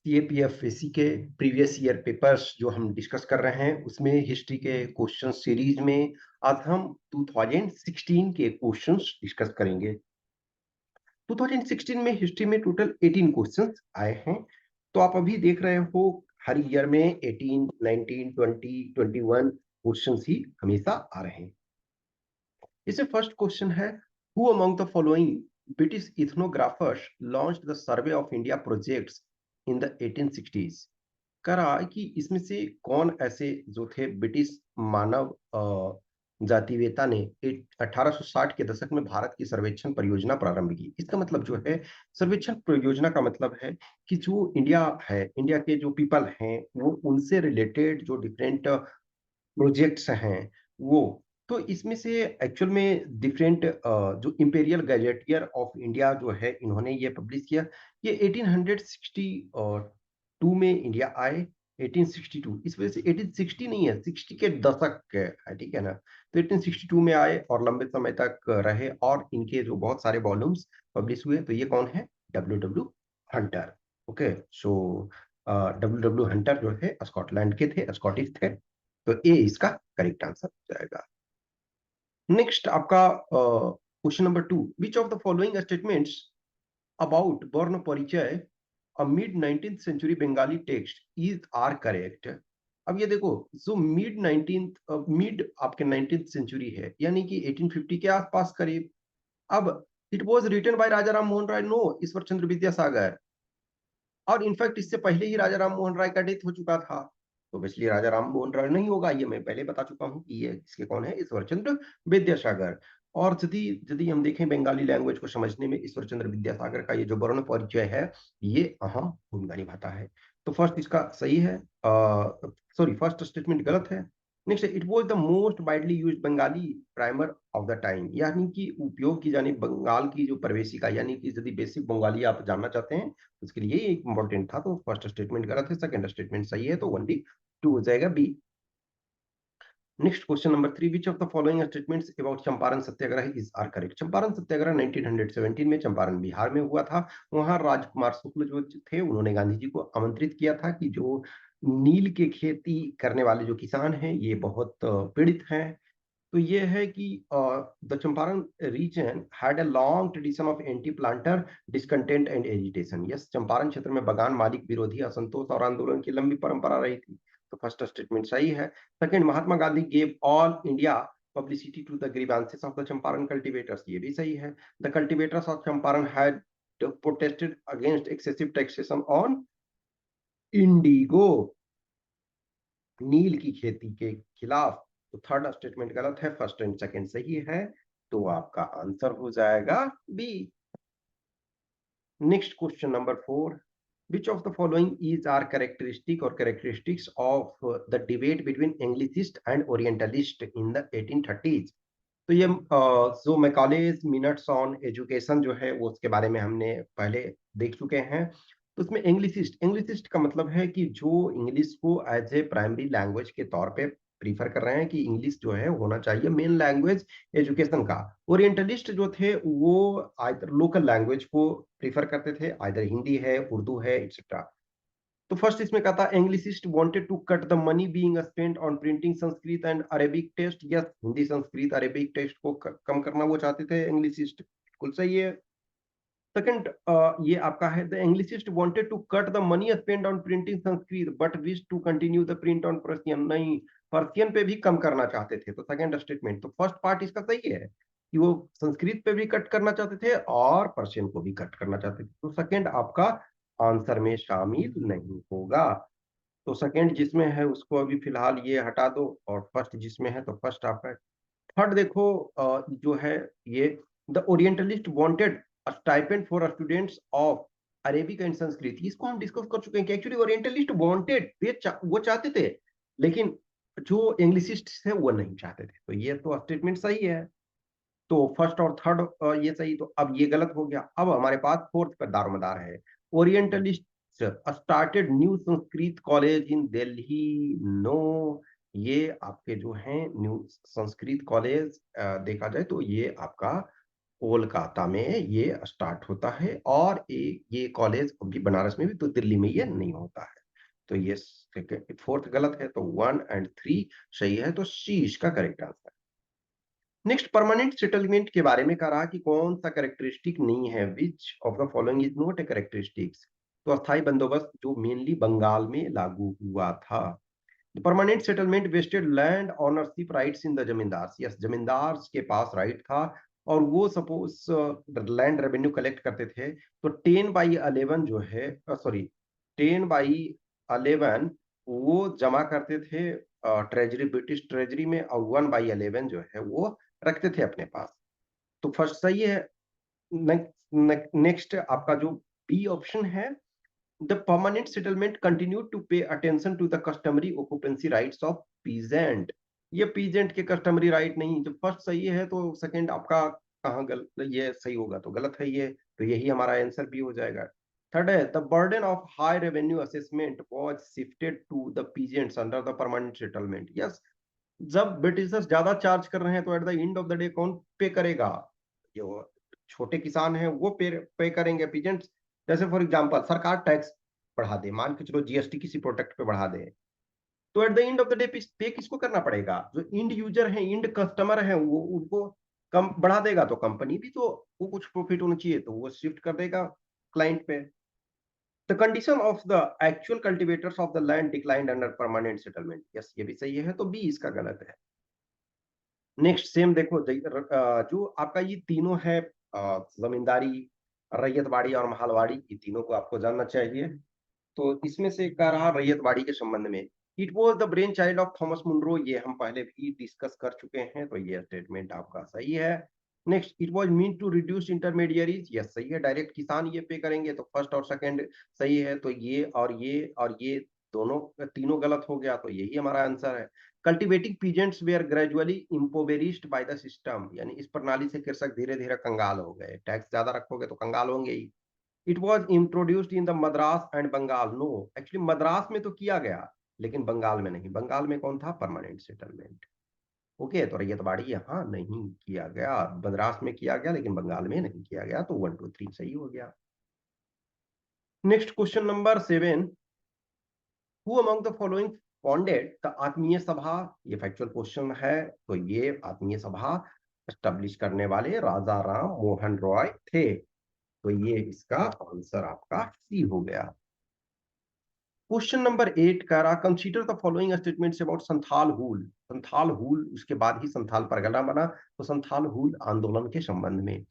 सीएपीएफएसी के previous year papers जो हम डिस्कस कर रहे हैं उसमें हिस्ट्री के क्वेश्चन सीरीज में आज हम 2016 के क्वेश्चंस डिस्कस करेंगे। 2016 में हिस्ट्री में टोटल 18 क्वेश्चंस आए हैं। तो आप अभी देख रहे हो हर ईयर में 18, 19, 20, 21 क्वेश्चंस ही हमेशा आ रहे हैं। इसमें फर्स्ट क्वेश्चन है, who among the following British ethnographers launched the survey of India projects in the 1860s। कह रहा है कि इसमें से कौन ऐसे जो थे ब्रिटिश मानव जातिवेता ने 1860 के दशक में भारत की सर्वेक्षण परियोजना प्रारंभ की। इसका मतलब जो है, सर्वेक्षण परियोजना का मतलब है कि जो इंडिया है, इंडिया के जो पीपल हैं वो उनसे रिलेटेड जो डिफरेंट प्रोजेक्ट्स हैं वो। तो इसमें से एक्चुअल में डिफरेंट जो इंपेरियल गैजेटियर ऑफ इंडिया जो है इन्होंने ये पब्लिश किया। ये 1862 में इंडिया आए। 1862 इस वजह से 1860 नहीं है, 60 के दशक है, ठीक है ना। तो 1862 में आए और लंबे समय तक रहे और इनके जो बहुत सारे वॉल्यूम्स पब्लिश हुए। तो ये कौन है? W W Hunter. Okay, so W W Hunter जो थे स्कॉटलैंड के थे, स्कॉटिश थे। तो ए इसका करेक्ट आंसर हो जाएगा। नेक्स्ट आपका question number 2, which of the following statements about Varna Parichay a mid 19th century Bengali text is are correct. अब ये देखो, जो मिड आपके 19th सेंचुरी है यानी कि 1850 के आसपास करीब। अब it was written by Raja Ram Mohan Roy, no Ishwar Chandra Vidyasagar. और इनफैक्ट इससे पहले ही राजा राम मोहन राय का डेथ हो चुका था। तो इसलिए राजा राम मोहन राय नहीं होगा, ये मैं पहले बता चुका हूँ कि ये इसके कौन है, ईश्वर चंद्र विद्यासागर। और यदि यदि हम देखें बंगाली लैंग्वेज को समझने में ईश्वर चंद्र विद्यासागर का ये जो वर्ण परिचय है ये अहम भूमिका निभाता है। तो फर्स्ट इसका सही है, सॉरी फर्स्ट स्टेटमेंट गलत है। Next, it was the most widely used Bengali primer of the time, यानी कि उपयोग की जाने बंगाल की जो प्रवेशिका, यानी कि यदि बेसिक बंगाली आप जानना चाहते हैं उसके लिए ये इंपॉर्टेंट था। तो फर्स्ट स्टेटमेंट गलत है, सेकंड स्टेटमेंट सही है, तो 1D2 हो जाएगा B. Next question number 3, which of the following statements about Champaran Satyagraha is are correct. Champaran Satyagraha 1917 में चंपारण बिहार में हुआ था। वहां राजकुमार शुक्ल जो थे उन्होंने गांधी जी को आमंत्रित किया था कि जो नील के खेती करने वाले जो किसान हैं ये बहुत पीड़ित हैं। तो ये है कि the Champaran region had a long tradition of anti planter discontent and agitation. Yes, Champaran क्षेत्र में बगान मालिक विरोधी असंतोष और आंदोलन की लंबी परंपरा रही थी। तो फर्स्ट स्टेटमेंट सही है। Second, Mahatma Gandhi gave all India publicity to the grievances of the Champaran cultivators, ये भी सही है। The cultivators of Champaran had protested against excessive taxation on indigo, नील की खेती के खिलाफ। तो थर्ड स्टेटमेंट गलत है, फर्स्ट एंड सेकंड सही है। तो आपका आंसर हो जाएगा B. Next question number 4, which of the following is are characteristic or characteristics of the debate between Anglicist and Orientalist in the 1830s। तो ये जो मैकॉलेज मिनट्स ऑन एजुकेशन जो है वो उसके बारे में हमने पहले देख चुके हैं। तो उसमें एंग्लिसिस्ट, एंग्लिसिस्ट का मतलब है कि जो इंग्लिश को एज ए प्राइमरी लैंग्वेज के तौर पे प्रीफर कर रहे हैं कि इंग्लिश जो है होना चाहिए मेन लैंग्वेज एजुकेशन का। ओरिएंटलिस्ट जो थे वो आइदर लोकल लैंग्वेज को प्रीफर करते थे, आइदर हिंदी है, उर्दू है, एक्सेट्रा। तो फर्स्ट इसमें कहा था Anglicist wanted to cut the money being spent on printing Sanskrit and Arabic text. Yes, Hindi Sanskrit Arabic text को कम करना वो चाहते थे एंग्लिसिस्ट, बिल्कुल सही है। सेकंड ये आपका है, the Anglicist wanted to cut the money spend on printing Sanskrit but wish to continue the print on Persian. नहीं, पर्शियन पे भी कम करना चाहते थे। तो सेकंड स्टेटमेंट, तो फर्स्ट पार्ट इसका सही है कि वो संस्कृत पे भी कट करना चाहते थे और पर्शियन को भी कट करना चाहते थे। तो सेकंड आपका आंसर में शामिल नहीं होगा। तो सेकंड जिसमें है उसको अभी फिलहाल ये हटा दो और फर्स्ट जिसमें है तो फर्स्ट आपका। थर्ड देखो, जो है ये, the orientalist wanted a stipend for students of Arabic and Sanskrit. इसको हम डिस्कस कर चुके हैं कि एक्चुअली ओरिएंटलिस्ट वांटेड, वो चाहते थे, लेकिन जो इंग्लिशिस्ट है वो नहीं चाहते थे। तो ये तो स्टेटमेंट सही है। तो फर्स्ट और थर्ड ये सही, तो अब ये गलत हो गया। अब हमारे पास फोर्थ पर दारोमदार है। Orientalist started new Sanskrit college in Delhi, no. ये आपके जो हैं न्यू संस्कृत कॉलेज देखा जाए तो ये आपका कोलकाता में ये स्टार्ट होता है, और ये कॉलेज अभी बनारस में भी, तो दिल्ली में ये नहीं होता है। तो ये फोर्थ गलत है, तो 1 और 3 सही है, तो सी इसका correct answer. Next, permanent settlement के बारे में कह रहा कि कौन सा कैरेक्टरिस्टिक नहीं है, विच of the following is not a characteristics. तो अस्थायी बंदोबस्त जो मेनली बंगाल में लागू हुआ था। Permanent settlement vested land ownership rights in the zamindar, yes zamindar के पास राइट था, और वो सपोज लैंड रेवेन्यू कलेक्ट करते थे, तो 10/11 जो है, सॉरी 10/11 वो जमा करते थे ट्रेजरी, ब्रिटिश ट्रेजरी में, और 1/11 जो है वो रखते थे अपने पास। तो फर्स्ट सही है। नेक्स्ट आपका जो बी ऑप्शन है, the permanent settlement continued to pay attention to the customary occupancy rights of peasant। ये peasant के customary right नहीं, जब फर्स्ट सही है तो सेकंड आपका कहाँ गलत, ये सही होगा तो गलत है ये, तो यही हमारा आंसर भी हो जाएगा। थर्ड है, the burden of high revenue assessment was shifted to the peasants under the permanent settlement. Yes, जब ब्रिटिशर्स ज्यादा चार्ज कर रहे हैं तो at the end of the day कौन पे करेगा? जो छोटे किसान हैं वो पे करेंगे, पीजेंट्स। जैसे फॉर एग्जांपल सरकार टैक्स बढ़ा दे, मान के चलो जीएसटी किसी प्रोडक्ट पे बढ़ा दे, तो at the end of the day पे किसको करना पड़ेगा? जो इंड यूजर है, इंड कस्टमर है, वो उनको कम बढ़ा देगा, तो कंपनी भी तो वो कुछ प्रॉफिट होना चाहिए, तो वो शिफ्ट कर देगा क्लाइंट पे। The condition of the actual cultivators of the land declined under permanent settlement, yes ये भी सही है, तो बी इसका गलत है। नेक्स्ट सेम देखो, जो आपका ये तीनों है, जमींदारी, रैयतवाड़ी और महलवाड़ी, ये तीनों को आपको जानना चाहिए। तो इसमें से कह रहा रैयतवाड़ी के संबंध में, it was the brain child of Thomas Munro, ये हम पहले भी डिस्कस कर चुके हैं, तो ये स्टेटमेंट आपका सही है। Next, it was mean to reduce intermediaries, yes सही है, डायरेक्ट किसान ये पे करेंगे, तो फर्स्ट और सेकंड सही है, तो ये और ये दोनों तीनों गलत हो गया, तो यही हमारा आंसर है। Cultivating peasants were gradually impoverished by the system, यानी इस प्रणाली से कृषक धीरे धीरे कंगाल हो गए, टैक्स ज्यादा रखोगे तो कंगाल होंगे ही। It was introduced in the Madras and Bengal, no actually Madras में तो किया गया, लेकिन बंगाल में नहीं। बंगाल में कौन था? Permanent settlement. ओके, तो रैयतवाड़ी यहाँ नहीं किया गया, मद्रास में किया गया, लेकिन बंगाल में नहीं किया गया, तो 1 2 3 सही हो गया। Next question number 7, who among the following founded the आत्मीय सभा, ये फैक्चुअल क्वेश्चन है, तो ये आत्मीय सभा एस्टेब्लिश करने वाले राजा राम मोहन रॉय थे, तो ये इसका आंसर आपका सी हो गया। क्वेश्चन नंबर 8 कह रहा, consider the following statements about Santhal Hul. Santhal Hul, उसके बाद ही संथाल परगना बना, तो संथाल हुल आंदोलन के संबंध में।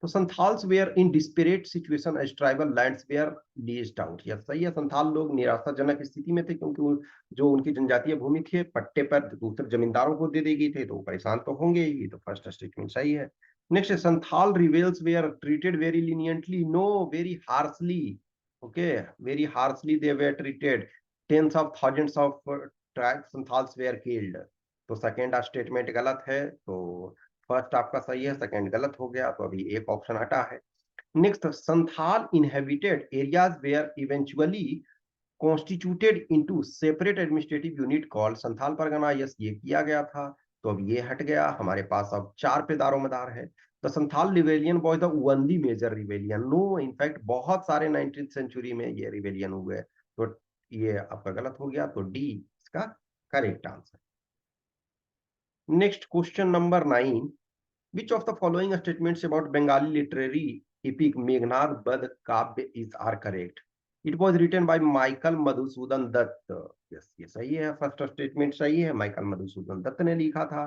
तो Santhals were in desperate situation as tribal lands were leased out, यह सही है, संथाल लोग निराशाजनक स्थिति में थे, क्योंकि जो उनकी जनजातीय भूमि थी पट्टे पर दूसरे जमींदारों को दे दी गई थे, तो वो परेशान तो होंगे ही, तो फर्स्ट स्टेटमेंट सही है। Next, Santhal rebels were treated very leniently, no very harshly, okay, very harshly they were treated, tens of thousands of tribes Santhals were killed। तो सेकेंड स्टेटमेंट गलत है, तो फर्स्ट आपका सही है, सेकेंड गलत हो गया, तो अभी एक ऑप्शन हटा है। Next, Santhal inhabited areas were eventually constituted into separate administrative unit called Santhal Pargana, yes ये किया गया था, तो अब ये हट गया, हमारे पास अब 4 पे दारोमदार है। The Santhal rebellion was the only major rebellion, no in fact बहुत सारे 19th सेंचुरी में ये रिवेलियन हुए, तो ये आपका गलत हो गया, तो डी इसका correct answer. Next question number 9, which of the following statements about Bengali literary epic Meghnad Badh Kavya is are correct? It was written by Michael Madhusudan Dutt. Yes, ये सही है, फर्स्ट स्टेटमेंट सही है, Michael Madhusudan Dutt ने लिखा था।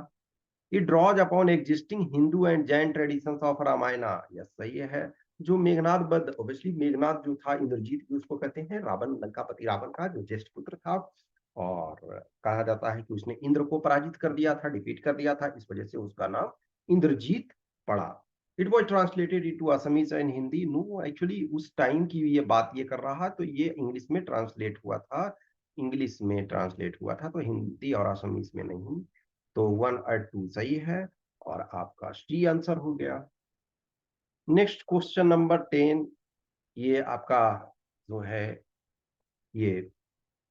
It draws upon existing Hindu and Jain traditions of Ramayana. Yes, सही है। जो मेघनाद बध, ऑब्वियसली मेघनाद जो था इंद्रजीत भी उसको कहते हैं, रावण, लंकापति रावण का जो ज्येष्ठ पुत्र था, और कहा जाता है कि उसने इंद्र को पराजित कर दिया था, डिफीट कर दिया था, इस वजह से उसका नाम इंद्रजीत पड़ा। It was translated into Assamese and Hindi, no actually उस टाइम की ये बात ये कर रहा, तो ये इंग्लिश में ट्रांसलेट हुआ था, इंग्लिश में ट्रांसलेट हुआ था, तो हिंदी और असमीज में नहीं, तो 1 और 2 सही है, और आपका सी आंसर हो गया। नेक्स्ट क्वेश्चन नंबर 10, ये आपका जो है ये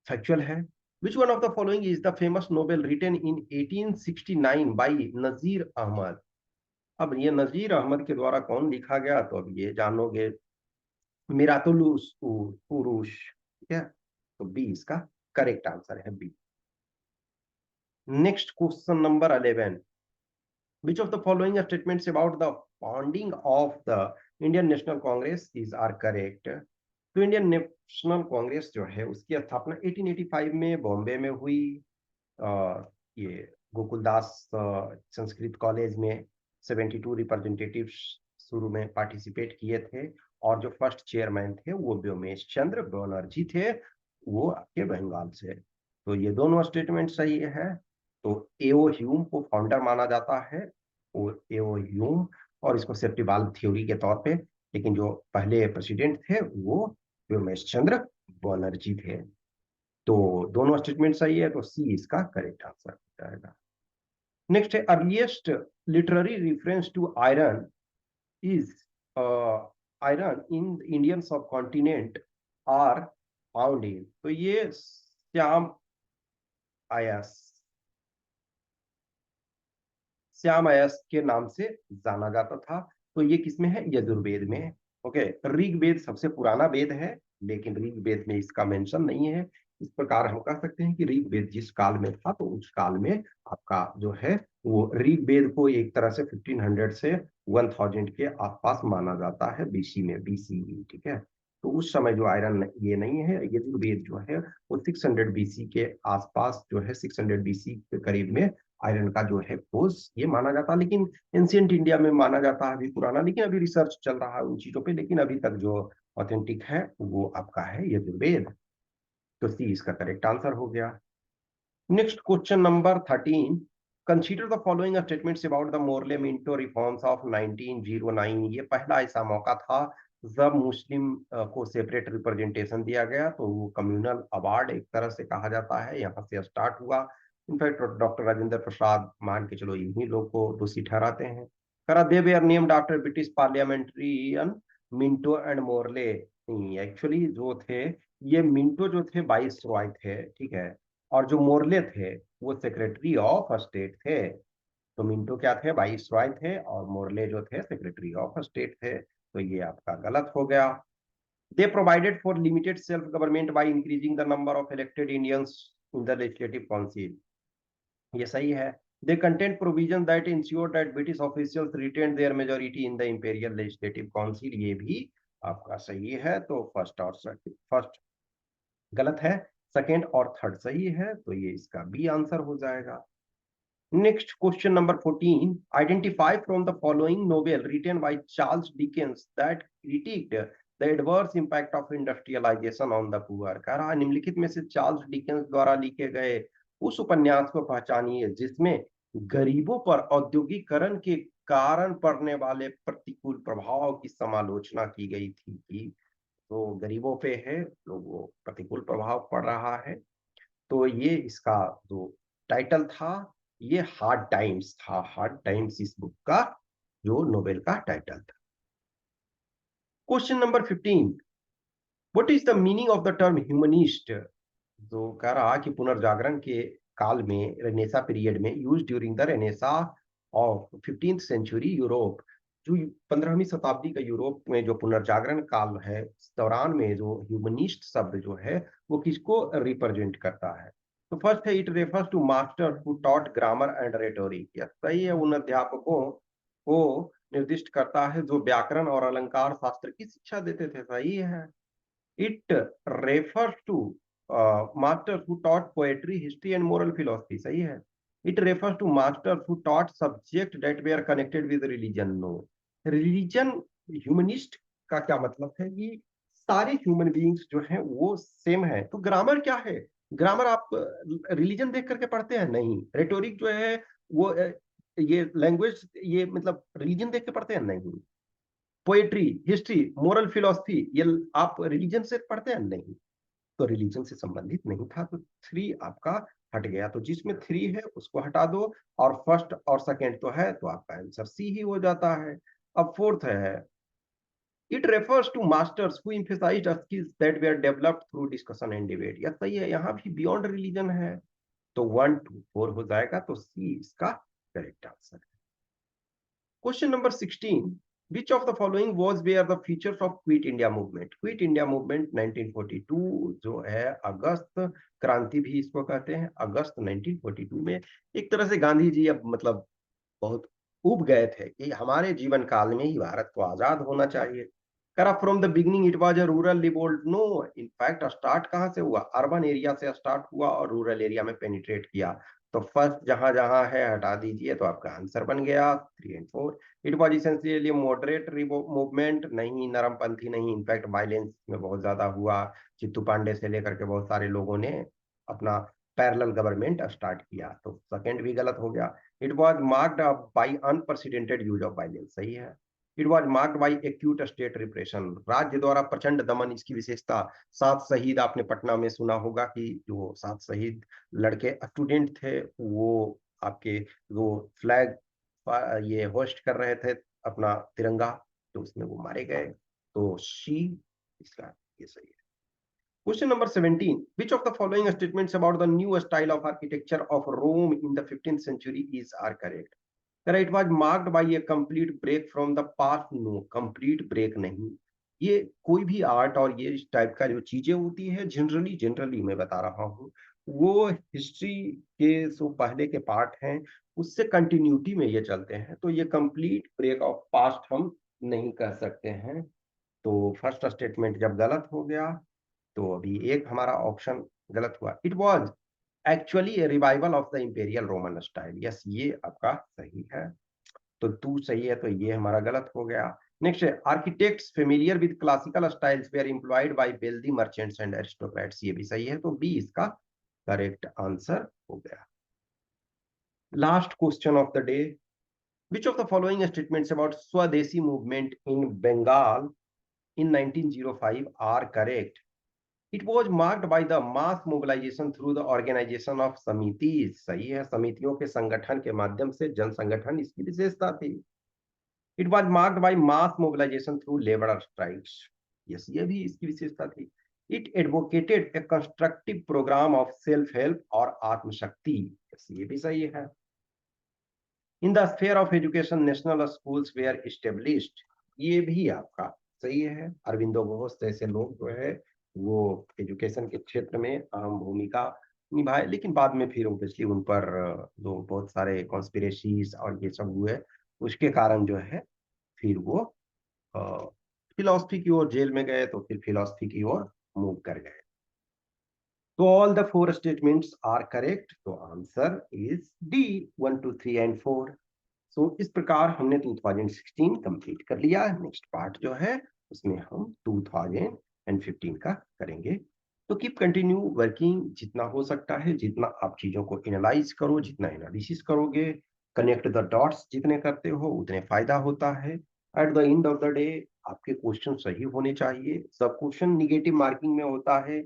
फैक्चुअल है। Which one of the following is the famous novel written in 1869 by Nazir Ahmad? अब ये नजीर अहमद के द्वारा कौन लिखा गया, तो अब ये जानोगे। मिरातुल उरूश, ठीक है, तो बी इसका करेक्ट आंसर है, B. Next question number 11, which of the following statements about the founding of the Indian National Congress is are correct? तो इंडियन नेशनल कांग्रेस जो है उसकी स्थापना 1885 में बॉम्बे में हुई। ये गोकुलदास संस्कृत कॉलेज में 72 रिप्रेजेंटेटिव्स शुरू में पार्टिसिपेट किए थे, और जो फर्स्ट चेयरमैन थे वो व्योमेश चंद्र बनर्जी थे, वो आपके बंगाल से। तो ये दोनों स्टेटमेंट सही है। तो एओ ह्यूम को फाउंडर माना जाता है, वो एओ ह्यूम, और इसको सेफ्टी वाल्व थ्योरी के तौर पे, लेकिन जो पहले प्रेसिडेंट थे वो व्योमेश चंद्र बनर्जी थे। तो दोनों स्टेटमेंट सही है, तो सी इसका करेक्ट आंसर हो जाएगा। नेक्स्ट है, earliest literary reference to iron is iron in Indian subcontinent are found in, तो ये आयस श्याम अयस के नाम से जाना जाता था। तो ये किसमें है, यजुर्वेद में। ओके, ऋग्वेद सबसे पुराना वेद है, लेकिन ऋग्वेद में इसका मेंशन नहीं है। इस प्रकार हम कह सकते हैं कि ऋग्वेद जिस काल में था, तो उस काल में आपका जो है वो ऋग्वेद को एक तरह से 1500 से 1000 के आसपास माना जाता है, बीसी में, बीसी, ठीक है। तो उस समय जो आयरन ये नहीं है, यजुर्वेद जो है वो 600 बीसी के आसपास जो है, 600 बीसी के करीब में आयरन का जो है खोज ये माना जाता है। लेकिन एंशियंट इंडिया में माना जाता है अभी पुराना, लेकिन अभी रिसर्च चल रहा है उन चीजों पे, लेकिन अभी तक जो ऑथेंटिक है वो आपका है यजुर्वेद। तो सी इसका करेक्ट आंसर हो गया। Next question number 13, consider the following statements about the Morley Minto reforms of 1909। ये पहला ऐसा मौका था जब मुस्लिम को सेपरेट रिप्रेजेंटेशन दिया गया, तो वो कम्युनल अवार्ड एक तरह से कहा जाता है, यहाँ से स्टार्ट हुआ। इनफैक्ट डॉक्टर राजेंद्र प्रसाद मान के चलो इन्हीं लोग को दोषी ठहराते हैं। करा they were named after British parliamentarian Minto and Morley. Actually जो थे, ये मिंटो जो थे वाइस रॉय थे, ठीक है, और जो मोरले थे वो सेक्रेटरी ऑफ स्टेट थे। तो मिंटो क्या थे, वाइस रॉय थे, और मोरले जो थे सेक्रेटरी ऑफ स्टेट थे। तो ये आपका गलत हो गया। They provided for limited self government by increasing the number of elected Indians in the legislative council, ये सही है। They contained provision that ensure that British officials retain their majority in the imperial legislative council, ये भी आपका सही है। तो first गलत है, सेकेंड और थर्ड सही है, तो ये इसका बी आंसर हो जाएगा। Next question number 14, identify from the following novel written by Charles Dickens that critiqued the adverse impact of industrialisation on the poor. कह रहा निम्नलिखित में से चार्ल्स डिकेंस द्वारा लिखे गए उस उपन्यास को पहचानिए जिसमें गरीबों पर औद्योगिकरण के कारण पड़ने वाले प्रतिकूल प्रभाव की समालोचना की गई थी। तो गरीबों पे है, लोगों प्रतिकूल प्रभाव पड़ रहा है। तो ये इसका जो टाइटल था, ये हार्ड टाइम्स था। हार्ड टाइम्स इस बुक का जो नोवेल का टाइटल था। Question number 15, what is the meaning of the term humanist. जो कह रहा कि पुनर्जागरण के काल में, रेनेसा पीरियड में, use during the renaissance of 15th century Europe, जो 15वीं शताब्दी का यूरोप में जो पुनर्जागरण काल है, इस दौरान में जो ह्यूमनिस्ट शब्द जो है वो किसको रिप्रेजेंट करता है। तो फर्स्ट है, it refers to master who taught grammar and rhetoric. यह सही है, उन अध्यापकों को निर्दिष्ट करता है जो व्याकरण और अलंकार शास्त्र की शिक्षा देते थे, सही है। It refers to masters who taught poetry, history and moral philosophy, सही है। It refers to masters who taught subject that were connected with religion, no। Religion, humanist का क्या मतलब है कि सारे ह्यूमन बीइंग्स जो हैं वो सेम है। तो ग्रामर क्या है, ग्रामर आप रिलीजन देख करके पढ़ते हैं नहीं। रेटोरिक जो है वो ये लैंग्वेज, ये मतलब रिलीजन देख के पढ़ते हैं नहीं। पोएट्री, हिस्ट्री, मोरल फिलोसफी, ये आप रिलीजन से पढ़ते हैं नहीं। तो रिलीजन से संबंधित नहीं था, तो थ्री आपका हट गया। तो जिसमें थ्री है उसको हटा दो, और फर्स्ट और सेकेंड तो है, तो आपका आंसर सी ही हो जाता है। अब फोर्थ है, it refers to masters who emphasized skills that were developed through discussion and debate. यह सही है, यहाँ भी बियॉन्ड रिलीजन है। तो 1 2 4 हो जाएगा, तो सी इसका करेक्ट आंसर है। Question number 16, which of the following was where the features of Quit India movement? Quit India movement 1942 जो है, अगस्त क्रांति भी इसको कहते हैं, अगस्त 1942 में एक तरह से गांधी जी अब मतलब बहुत ऊब गए थे कि हमारे जीवन काल में ही भारत को आजाद होना चाहिए। करा from the beginning it was a rural revolt, no, in fact start कहाँ से हुआ, अर्बन एरिया से स्टार्ट हुआ और रूरल एरिया में पेनिट्रेट किया। तो फर्स्ट जहां जहां है हटा दीजिए, तो आपका आंसर बन गया 3 और 4। It was essentially moderate movement, नहीं नरमपंथी नहीं, इनफैक्ट वायलेंस में बहुत ज्यादा हुआ। चित्तू पांडे से लेकर के बहुत सारे लोगों ने अपना पैरेलल गवर्नमेंट स्टार्ट किया, तो सेकंड भी गलत हो गया। It was marked by unprecedented use of violence, सही है। It was marked by acute state repression, राज्य द्वारा प्रचंड दमन इसकी विशेषता। 7 शहीद आपने पटना में सुना होगा कि जो 7 शहीद लड़के स्टूडेंट थे, वो आपके वो फ्लैग ये होस्ट कर रहे थे अपना तिरंगा, तो उसमें वो मारे गए। तो शी इसका ये सही है। Question number 17. Which of the following statements about the new style of architecture of Rome in the 15th century are correct? It was marked by a complete break from the past. No, complete break नहीं। ये कोई भी art और ये इस type का जो चीजें होती है, जनरली मैं बता रहा हूँ, वो हिस्ट्री के जो पहले के पार्ट हैं उससे कंटिन्यूटी में ये चलते हैं, तो ये कंप्लीट ब्रेक ऑफ पास्ट हम नहीं कह सकते हैं। तो फर्स्ट स्टेटमेंट जब गलत हो गया, तो अभी एक हमारा ऑप्शन गलत हुआ। It was actually A revival of the imperial Roman style, yes ये आपका सही है। तो टू सही है, तो ये हमारा गलत हो गया। नेक्स्ट है, architects familiar with classical styles were employed by wealthy merchants and aristocrats, ये भी सही है, तो बी इसका करेक्ट आंसर हो गया। Last question of the day, which of the following statements about Swadeshi movement in Bengal in 1905 are correct? It was marked by the mass mobilization through the organization of समितिज, सही है, समितियों के संगठन के माध्यम से जन संगठन इसकी विशेषता थी। It was marked by mass mobilization through labor strikes, yes ये भी इसकी विशेषता थी। It advocated a constructive program of self help और आत्मशक्ति, yes ये भी सही है। In the sphere of education national schools were established, ये भी आपका सही है। अरविंदो घोष जैसे लोग जो है वो एजुकेशन के क्षेत्र में अहम भूमिका निभाए, लेकिन बाद में फिर ऑब्वियसली उन पर जो बहुत सारे कॉन्स्पिरेसीज और ये सब हुए, उसके कारण जो है फिर वो फिलोसफी की ओर जेल में गए, तो फिर फिलोसफी की ओर मूव कर गए। तो all the 4 statements are correct, तो answer is D 1 2 3 and 4। So इस प्रकार हमने 2016 कंप्लीट कर लिया। नेक्स्ट पार्ट जो है उसमें हम 2015 का करेंगे। तो कीप कंटिन्यू वर्किंग, जितना हो सकता है, जितना आप चीजों को एनालाइज करो, जितना एनालिसिस करोगे, कनेक्ट द डॉट्स जितने करते हो उतने फायदा होता है। Eight the end of the day आपके क्वेश्चन सही होने चाहिए। सब क्वेश्चन निगेटिव मार्किंग में होता है,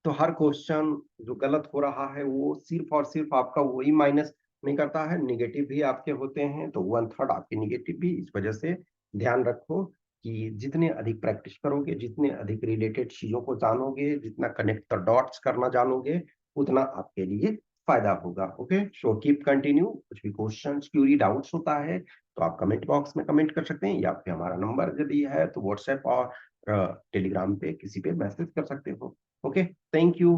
तो हर क्वेश्चन जो गलत हो रहा है वो सिर्फ और सिर्फ आपका वही माइनस नहीं करता है, निगेटिव भी आपके होते हैं, तो 1/3 आपके निगेटिव भी। इस वजह से ध्यान रखो कि जितने अधिक प्रैक्टिस करोगे, जितने अधिक रिलेटेड चीजों को जानोगे, जितना कनेक्ट द डॉट्स करना जानोगे, उतना आपके लिए फायदा होगा। Okay, so keep continue. कुछ भी क्वेश्चन क्यूरी डाउट्स होता है तो आप कमेंट बॉक्स में कमेंट कर सकते हैं, या फिर हमारा नंबर यदि है तो व्हाट्सएप और टेलीग्राम पे किसी पे मैसेज कर सकते हो। Okay, thank you.